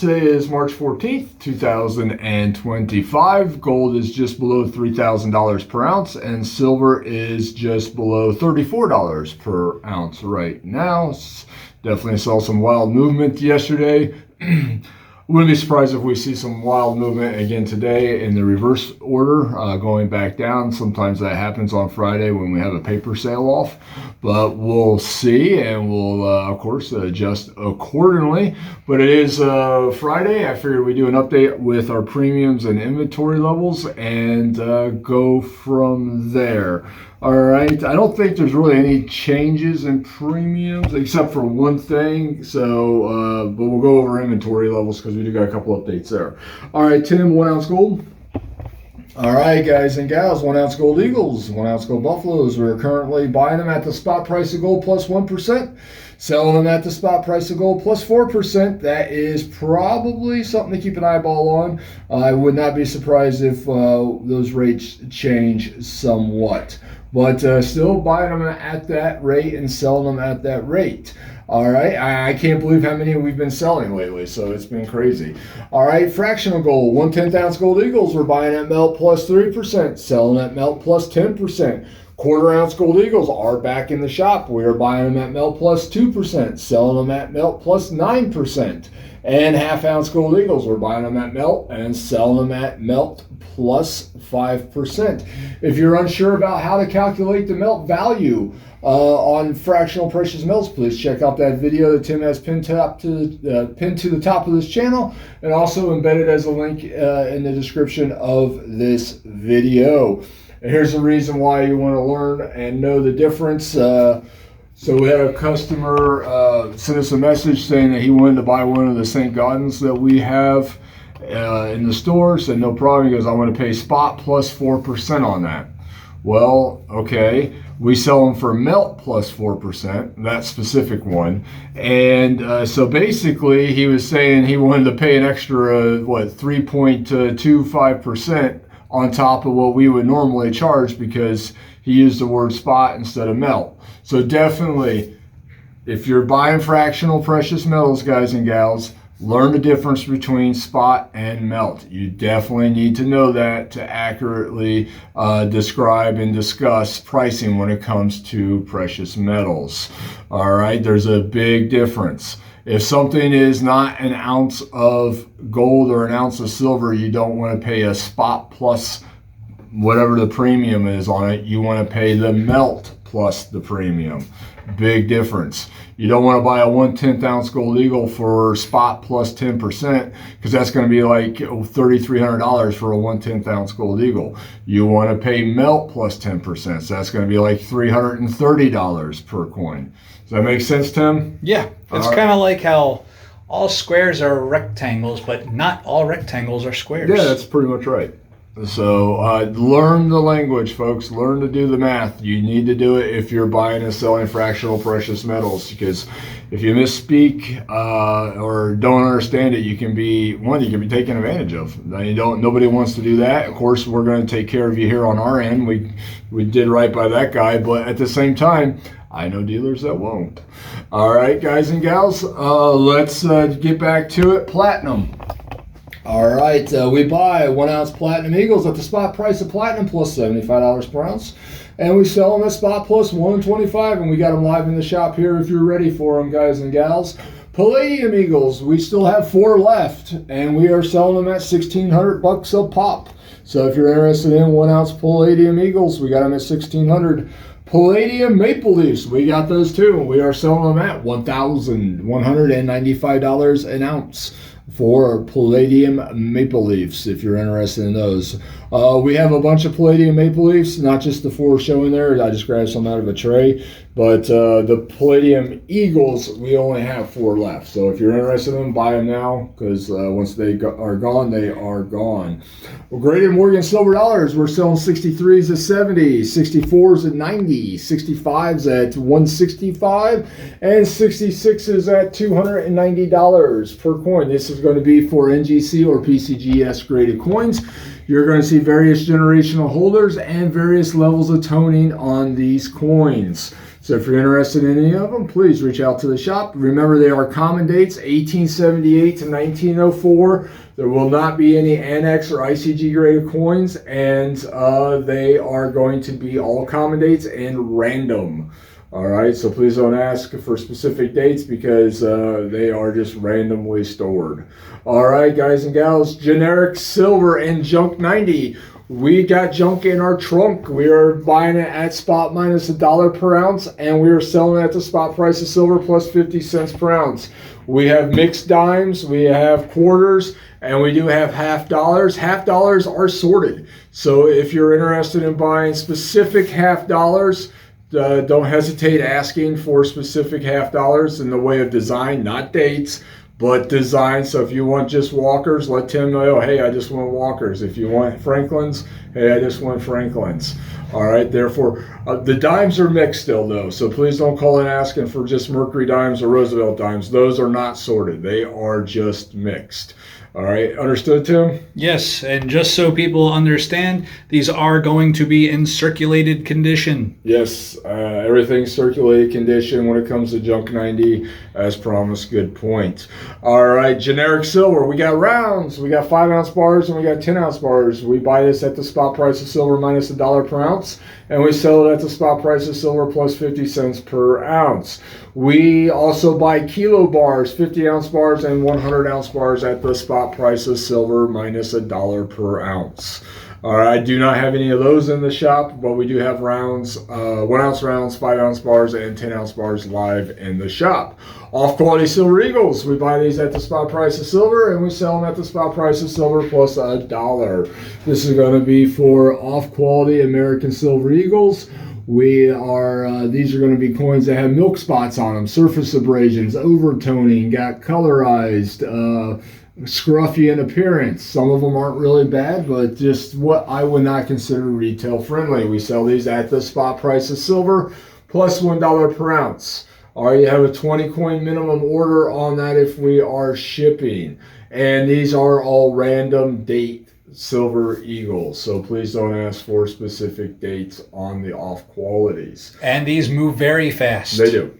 Today is March 14th, 2025. Gold is just below $3,000 per ounce, and silver is just below $34 per ounce right now. Definitely saw some wild movement yesterday. Wouldn't be surprised if we see some wild movement again today in the reverse order, going back down. Sometimes that happens on Friday when we have a paper sale off, but we'll see, and we'll, of course, adjust accordingly. But it is Friday. I figured we'd do an update with our premiums and inventory levels and go from there. All right, I don't think there's really any changes in premiums except for one thing. So, but we'll go over inventory levels because we do got a couple updates there. All right, Tim, 1 ounce gold. All right, guys and gals, 1 ounce gold eagles, 1 ounce gold buffaloes. We're currently buying them at the spot price of gold plus 1%, selling them at the spot price of gold plus 4%. That is probably something to keep an eyeball on. I would not be surprised if those rates change somewhat. But still buying them at that rate and selling them at that rate. All right, I can't believe how many we've been selling lately, so it's been crazy. All right, fractional gold, 1/10 ounce gold eagles, we're buying at melt plus 3%, selling at melt plus 10%. Quarter ounce gold eagles are back in the shop. We are buying them at melt plus 2%, selling them at melt plus 9%. And half ounce gold eagles, we're buying them at melt and selling them at melt plus 5%. If you're unsure about how to calculate the melt value on fractional precious metals, please check out that video that Tim has pinned to the top of this channel, and also embedded as a link in the description of this video. And here's the reason why you want to learn and know the difference. So we had a customer send us a message saying that he wanted to buy one of the St. Gaudens that we have in the store. Said no problem. He goes, I want to pay spot plus 4% on that. Well, okay, we sell them for melt plus 4%, that specific one. And so basically he was saying he wanted to pay an extra, 3.25% on top of what we would normally charge because he used the word spot instead of melt. So definitely, if you're buying fractional precious metals, guys and gals, learn the difference between spot and melt. You definitely need to know that to accurately describe and discuss pricing when it comes to precious metals. All right, there's a big difference. If something is not an ounce of gold or an ounce of silver, you don't want to pay a spot plus whatever the premium is on it. You want to pay the melt plus the premium. Big difference. You don't want to buy a 1/10 ounce gold eagle for spot plus 10% because that's going to be like $3,300 for a 1/10 ounce gold eagle. You want to pay melt plus 10%, so that's going to be like $330 per coin. Does that make sense, Tim? Yeah, it's kind of like how all squares are rectangles, but not all rectangles are squares. Yeah, that's pretty much right. So learn the language, folks. Learn to do the math. You need to do it if you're buying and selling fractional precious metals, because if you misspeak or don't understand it, you can be taken advantage of. Nobody wants to do that. Of course, we're going to take care of you here on our end. We did right by that guy, but at the same time, I know dealers that won't. All right, guys and gals, let's get back to it. Platinum. All right, we buy 1 ounce platinum eagles at the spot price of platinum plus $75 per ounce, and we sell them at spot plus $125, and we got them live in the shop here if you're ready for them, guys and gals. Palladium eagles, we still have 4 left, and we are selling them at $1,600 a pop. So if you're interested in 1 ounce palladium eagles, we got them at $1,600. Palladium maple leafs, we got those too. We are selling them at $1,195 an ounce for palladium maple leafs, if you're interested in those. We have a bunch of palladium maple leafs, not just the 4 showing there. I just grabbed some out of a tray. But the palladium eagles, we only have 4 left. So if you're interested in them, buy them now, because once they are gone, they are gone. Well, graded Morgan silver dollars, we're selling 63s at 70, 64s at 90, 65s at 165, and 66s at $290 per coin. This is going to be for NGC or PCGS graded coins. You're going to see various generational holders and various levels of toning on these coins. So if you're interested in any of them, please reach out to the shop. Remember, they are common dates, 1878 to 1904. There will not be any annex or ICG graded coins, and they are going to be all common dates and random. All right, so please don't ask for specific dates because they are just randomly stored. All right, guys and gals, generic silver and junk 90. We got junk in our trunk. We are buying it at spot minus $1 per ounce, and we are selling it at the spot price of silver plus 50 cents per ounce. We have mixed dimes, we have quarters, and we do have half dollars. Half dollars are sorted. So if you're interested in buying specific half dollars, don't hesitate asking for specific half dollars in the way of design, not dates, but design. So if you want just Walkers, let Tim know, hey, I just want Walkers. If you want Franklins, hey, I just want Franklins. All right, therefore, the dimes are mixed still, though. So please don't call in asking for just Mercury dimes or Roosevelt dimes. Those are not sorted. They are just mixed. All right, understood, Tim? Yes, and just so people understand, these are going to be in circulated condition. Yes, everything's circulated condition when it comes to junk 90, as promised. Good point. All right, generic silver. We got rounds. We got 5-ounce bars and we got 10-ounce bars. We buy this at the spot price of silver minus $1 per ounce, and we sell it at the spot price of silver plus 50 cents per ounce. We also buy kilo bars, 50-ounce bars, and 100-ounce bars at the spot price of silver minus $1 per ounce. All right, I do not have any of those in the shop, but we do have rounds, 1-ounce rounds, 5-ounce bars, and 10-ounce bars live in the shop. Off-quality Silver Eagles, we buy these at the spot price of silver, and we sell them at the spot price of silver plus $1. This is going to be for off-quality American Silver Eagles. These are going to be coins that have milk spots on them, surface abrasions, overtoning, got colorized, scruffy in appearance. Some of them aren't really bad, but just what I would not consider retail friendly. We sell these at the spot price of silver plus $1 per ounce. All right, you have a 20 coin minimum order on that if we are shipping. And these are all random date Silver Eagles, so please don't ask for specific dates on the off qualities. And these move very fast. They do.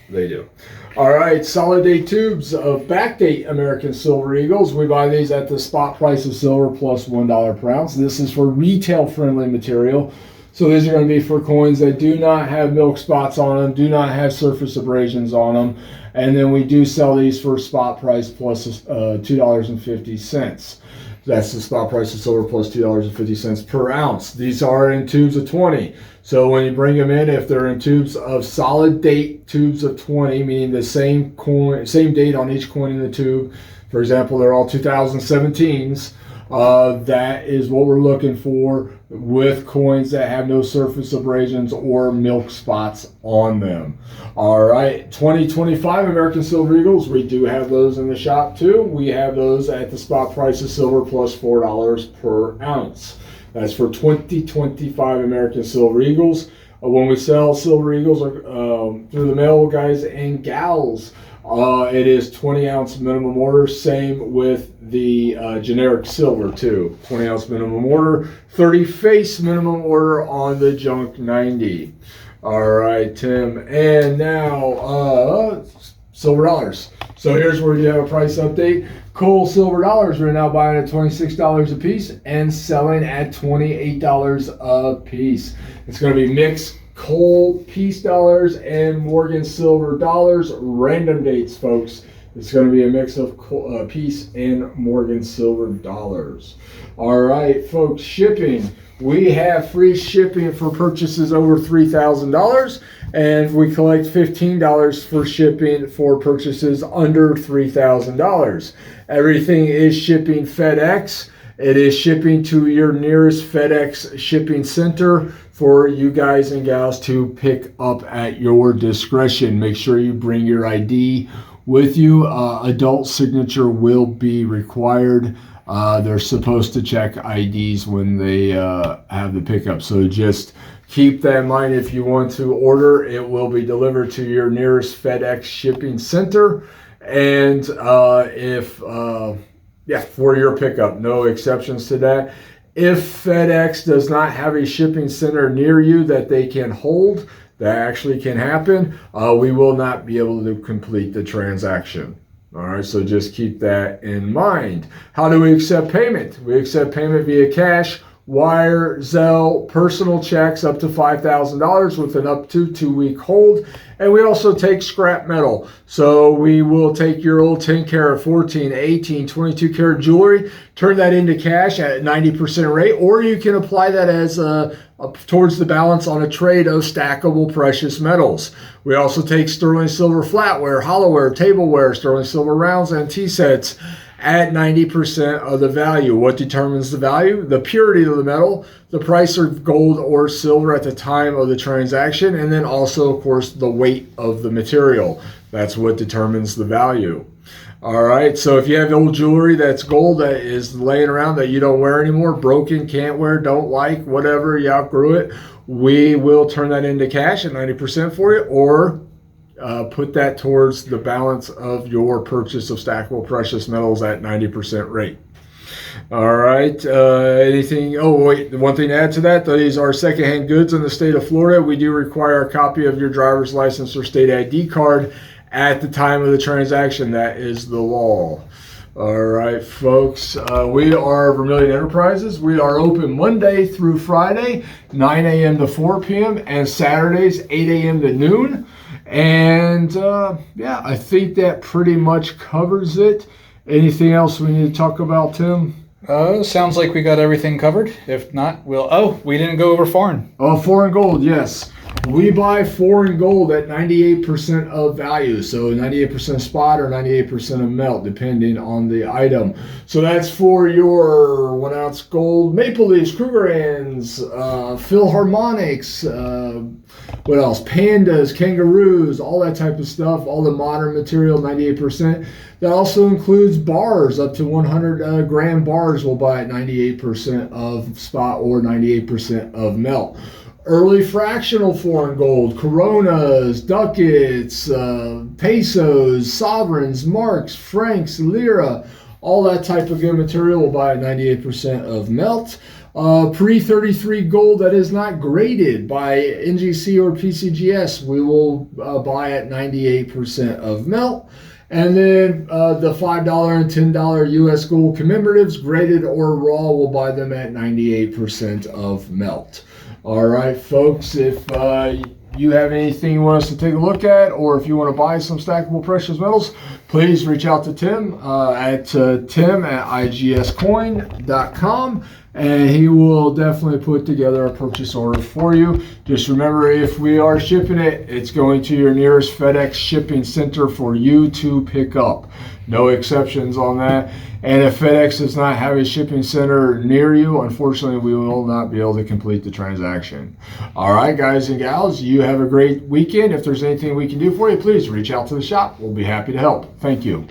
They do. All right, solid date tubes of backdate American Silver Eagles. We buy these at the spot price of silver plus $1 per ounce. This is for retail friendly material. So these are going to be for coins that do not have milk spots on them, do not have surface abrasions on them. And then we do sell these for spot price plus $2.50. That's the spot price of silver plus $2.50 per ounce. These are in tubes of 20. So when you bring them in, if they're in tubes of solid date, tubes of 20, meaning the same coin, same date on each coin in the tube. For example, they're all 2017s. That is what we're looking for with coins that have no surface abrasions or milk spots on them. All right, 2025 American Silver Eagles, we do have those in the shop too. We have those at the spot price of silver plus $4 per ounce. That's for 2025 American Silver Eagles. When we sell Silver Eagles through the mail, guys and gals, it is 20-ounce minimum order. Same with the generic silver too. 20-ounce minimum order. 30 face minimum order on the junk 90. All right, Tim. And now silver dollars. So here's where you have a price update. Coal silver dollars, we're now buying at $26 a piece and selling at $28 a piece. It's going to be mixed coal piece dollars and Morgan silver dollars. Random dates, folks. It's going to be a mix of piece and Morgan silver dollars. All right, folks, shipping. We have free shipping for purchases over $3,000, and we collect $15 for shipping for purchases under $3,000. Everything is shipping FedEx. It is shipping to your nearest FedEx shipping center for you guys and gals to pick up at your discretion. Make sure you bring your ID with you. Adult signature will be required. They're supposed to check IDs when they have the pickup. So just keep that in mind. If you want to order, it will be delivered to your nearest FedEx shipping center. And for your pickup, no exceptions to that. If FedEx does not have a shipping center near you that they can hold, that actually can happen, we will not be able to complete the transaction. All right, so just keep that in mind. How do we accept payment? We accept payment via cash, wire, Zelle, personal checks up to $5,000 with an up to 2-week hold. And we also take scrap metal. So we will take your old 10 karat, 14, 18, 22 karat jewelry, turn that into cash at 90% rate, or you can apply that as towards the balance on a trade of stackable precious metals. We also take sterling silver flatware, hollowware, tableware, sterling silver rounds, and tea sets at 90% of the value. What determines the value? The purity of the metal, the price of gold or silver at the time of the transaction, and then also, of course, the weight of the material. That's what determines the value. All right, so if you have old jewelry that's gold that is laying around that you don't wear anymore, broken, can't wear, don't like, whatever, you outgrew it, we will turn that into cash at 90% for you, or put that towards the balance of your purchase of stackable precious metals at 90% rate. All right. Anything? Oh, wait. One thing to add to that, these are secondhand goods in the state of Florida. We do require a copy of your driver's license or state ID card at the time of the transaction. That is the law. All right, folks. We are Vermillion Enterprises. We are open Monday through Friday, 9 a.m. to 4 p.m., and Saturdays, 8 a.m. to noon. And yeah, I think that pretty much covers it. Anything else we need to talk about, Tim? Sounds like we got everything covered. If not, we didn't go over foreign. Oh, foreign gold, yes. We buy foreign gold at 98% of value. So 98% spot or 98% of melt, depending on the item. So that's for your 1 ounce gold maple leaves, Krugerrands, Philharmonics, what else? Pandas, kangaroos, all that type of stuff. All the modern material, 98%. That also includes bars, up to 100 gram bars we'll buy at 98% of spot or 98% of melt. Early fractional foreign gold, coronas, ducats, pesos, sovereigns, marks, francs, lira, all that type of good material we'll buy at 98% of melt. Pre-33 gold that is not graded by NGC or PCGS, we will buy at 98% of melt. And then the $5 and $10 US gold commemoratives, graded or raw, we'll buy them at 98% of melt. All right, folks, if you have anything you want us to take a look at, or if you want to buy some stackable precious metals, please reach out to Tim at tim@igscoin.com, and he will definitely put together a purchase order for you. Just remember, if we are shipping it, it's going to your nearest FedEx shipping center for you to pick up. No exceptions on that. And if FedEx does not have a shipping center near you, unfortunately, we will not be able to complete the transaction. All right, guys and gals, you have a great weekend. If there's anything we can do for you, please reach out to the shop. We'll be happy to help. Thank you.